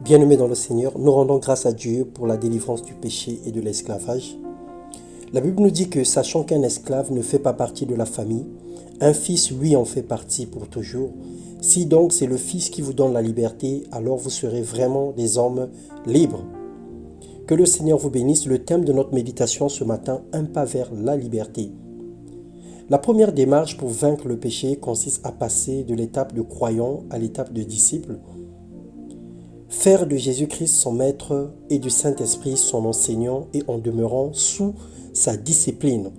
Bien-aimés dans le Seigneur, nous rendons grâce à Dieu pour la délivrance du péché et de l'esclavage. La Bible nous dit que, sachant qu'un esclave ne fait pas partie de la famille, un fils, lui, en fait partie pour toujours. Si donc c'est le Fils qui vous donne la liberté, alors vous serez vraiment des hommes libres. Que le Seigneur vous bénisse. Le thème de notre méditation ce matin, un pas vers la liberté. La première démarche pour vaincre le péché consiste à passer de l'étape de croyant à l'étape de disciple. Faire de Jésus-Christ son maître et du Saint-Esprit son enseignant et en demeurant sous sa discipline.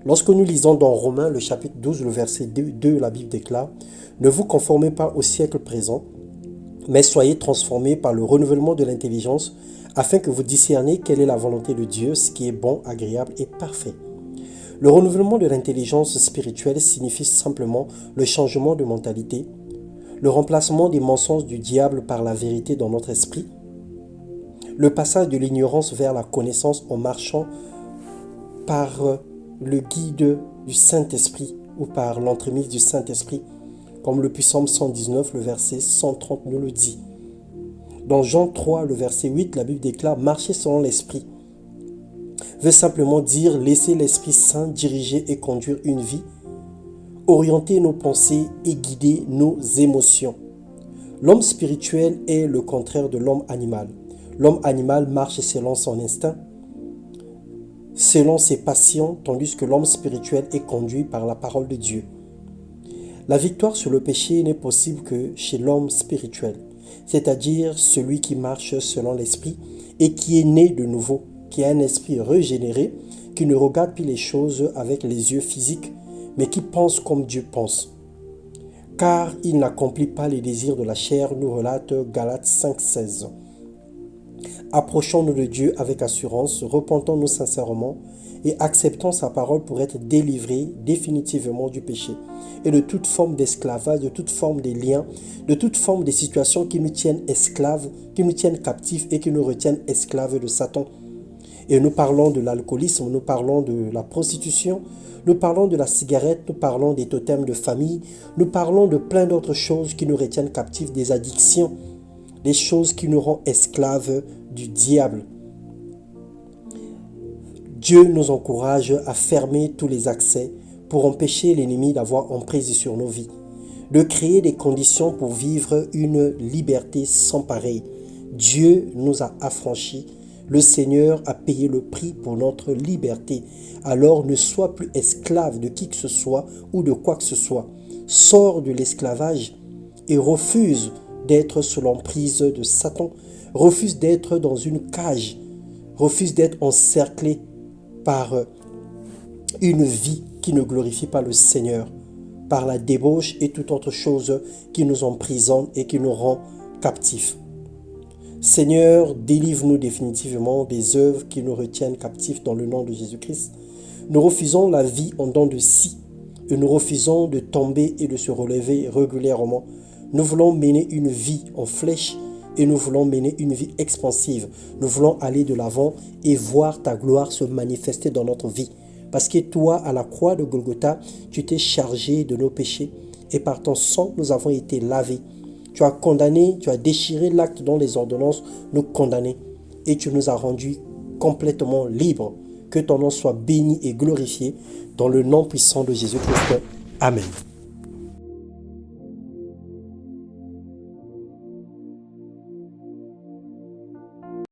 Lorsque nous lisons dans Romains le chapitre 12, le verset 2, la Bible déclare « Ne vous conformez pas au siècle présent, mais soyez transformés par le renouvellement de l'intelligence, afin que vous discerniez quelle est la volonté de Dieu, ce qui est bon, agréable et parfait. » Le renouvellement de l'intelligence spirituelle signifie simplement le changement de mentalité, le remplacement des mensonges du diable par la vérité dans notre esprit, le passage de l'ignorance vers la connaissance en marchant par le guide du Saint-Esprit ou par l'entremise du Saint-Esprit, comme le Psaume 119, le verset 130 nous le dit. Dans Jean 3, le verset 8, la Bible déclare « Marcher selon l'Esprit » veut simplement dire laisser l'Esprit Saint diriger et conduire une vie, orienter nos pensées et guider nos émotions. L'homme spirituel est le contraire de l'homme animal. L'homme animal marche selon son instinct, selon ses passions, tandis que l'homme spirituel est conduit par la parole de Dieu. La victoire sur le péché n'est possible que chez l'homme spirituel, c'est-à-dire celui qui marche selon l'esprit et qui est né de nouveau, qui a un esprit régénéré, qui ne regarde plus les choses avec les yeux physiques, mais qui pense comme Dieu pense. Car il n'accomplit pas les désirs de la chair, nous relate Galates 5,16. Approchons-nous de Dieu avec assurance, repentons-nous sincèrement et acceptons sa parole pour être délivrés définitivement du péché et de toute forme d'esclavage, de toute forme de liens, de toute forme de situations qui nous tiennent esclaves, qui nous tiennent captifs et qui nous retiennent esclaves de Satan. Et nous parlons de l'alcoolisme, nous parlons de la prostitution, nous parlons de la cigarette, nous parlons des totems de famille, nous parlons de plein d'autres choses qui nous retiennent captifs, des addictions, des choses qui nous rendent esclaves du diable. Dieu nous encourage à fermer tous les accès pour empêcher l'ennemi d'avoir emprise sur nos vies, de créer des conditions pour vivre une liberté sans pareil. Dieu nous a affranchis. Le Seigneur a payé le prix pour notre liberté. Alors ne sois plus esclave de qui que ce soit ou de quoi que ce soit. Sors de l'esclavage et refuse d'être sous l'emprise de Satan. Refuse d'être dans une cage. Refuse d'être encerclé par une vie qui ne glorifie pas le Seigneur, par la débauche et toute autre chose qui nous emprisonne et qui nous rend captifs. Seigneur, délivre-nous définitivement des œuvres qui nous retiennent captifs dans le nom de Jésus-Christ. Nous refusons la vie en dents de scie et nous refusons de tomber et de se relever régulièrement. Nous voulons mener une vie en flèche et nous voulons mener une vie expansive. Nous voulons aller de l'avant et voir ta gloire se manifester dans notre vie. Parce que toi, à la croix de Golgotha, tu t'es chargé de nos péchés et par ton sang, nous avons été lavés. Tu as condamné, tu as déchiré l'acte dont les ordonnances nous condamnaient et tu nous as rendus complètement libres. Que ton nom soit béni et glorifié dans le nom puissant de Jésus-Christ. Amen.